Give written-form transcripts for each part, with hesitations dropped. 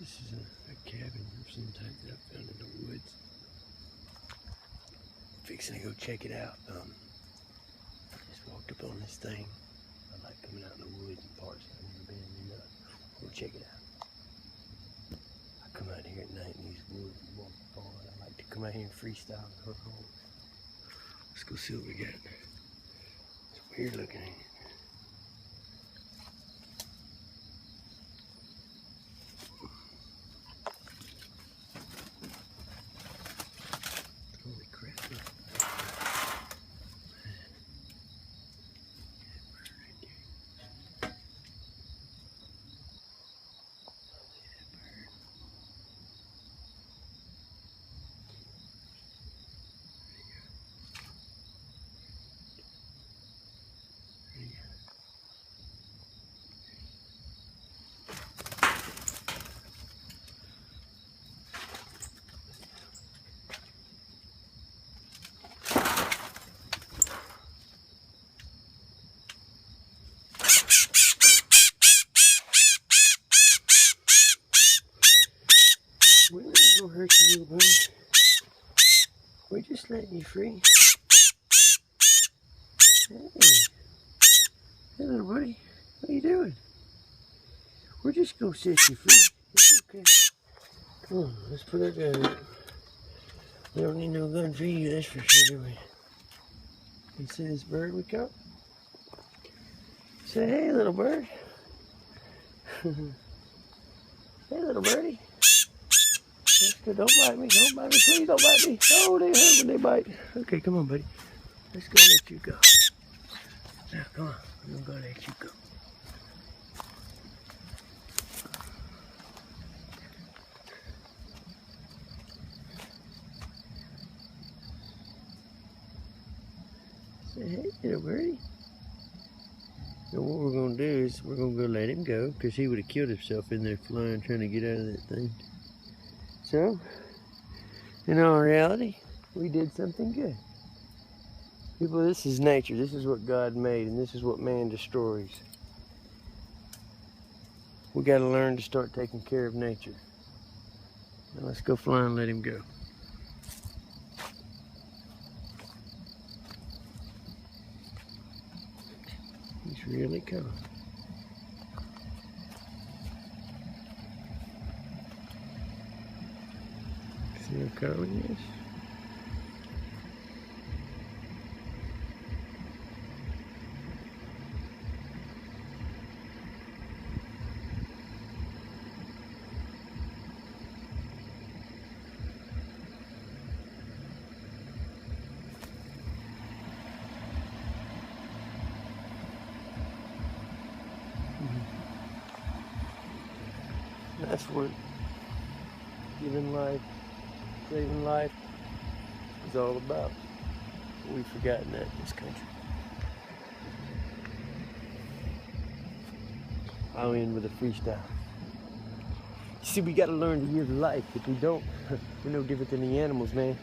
This is a cabin of some type that I found in the woods. Fixing to go check it out. Just walked up on this thing. I like coming out in the woods and parts I've never been in enough. Go check it out. I come out here at night in these woods and walk forward. I like to come out here and freestyle and hunt holes. Let's go see what we got. It's weird looking, ain't it? Holy crap, look. We ain't gonna hurt you, little buddy. We're just letting you free. Hey, little buddy, what are you doing? We're just gonna set you free. It's okay. Come on, let's put our gun up. We don't need no gun for you, that's for sure, do we? You see this bird we caught? Say, hey, little bird. Hey, little birdie. That's good. Don't bite me. Don't bite me. Please don't bite me. Oh, they hurt when they bite. Okay, come on, buddy. Let's go let you go. Now, come on. We're going to let you go. Say, hey, little birdie. So what we're going to do is we're going to go let him go because he would have killed himself in there flying, trying to get out of that thing. So, in all reality, we did something good. People, this is nature. This is what God made, and this is what man destroys. We got to learn to start taking care of nature. Now let's go fly and let him go. He's really calm. See how calm he is? That's what giving life, saving life is all about. We've forgotten that in this country. I'll end with a freestyle. You see, we gotta learn to live life. If we don't, we're no different than the animals, man.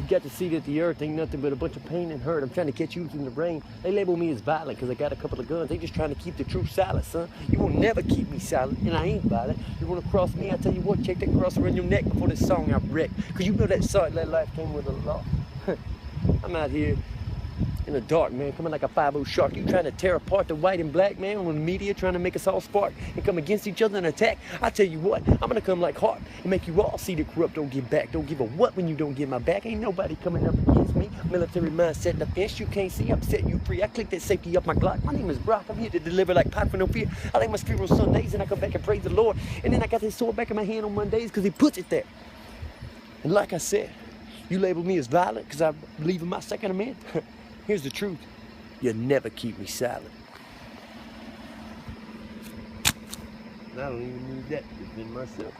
You got to see that the earth ain't nothing but a bunch of pain and hurt. I'm trying to catch you in the rain. They label me as violent because I got a couple of guns. They just trying to keep the truth silent, son. You will never keep me silent, and I ain't violent. You want to cross me? I tell you what, check that cross around your neck before this song I wreck. Because you know that song, that life came with a law. I'm out here in the dark, man, coming like a 5-0 shark. You trying to tear apart the white and black, man, when the media trying to make us all spark and come against each other and attack. I tell you what, I'm gonna come like hawk and make you all see the corrupt don't give back. Don't give a what when you don't get my back. Ain't nobody coming up against me. Military mindset in the fence, you can't see. I'm setting you free. I click that safety up my Glock. My name is Brock. I'm here to deliver like pot for no fear. I like my spirit on Sundays and I come back and praise the Lord. And then I got this sword back in my hand on Mondays because he puts it there. And like I said, you label me as violent because I believe in my Second Amendment. Here's the truth. You'll never keep me silent. And I don't even need that to defend myself.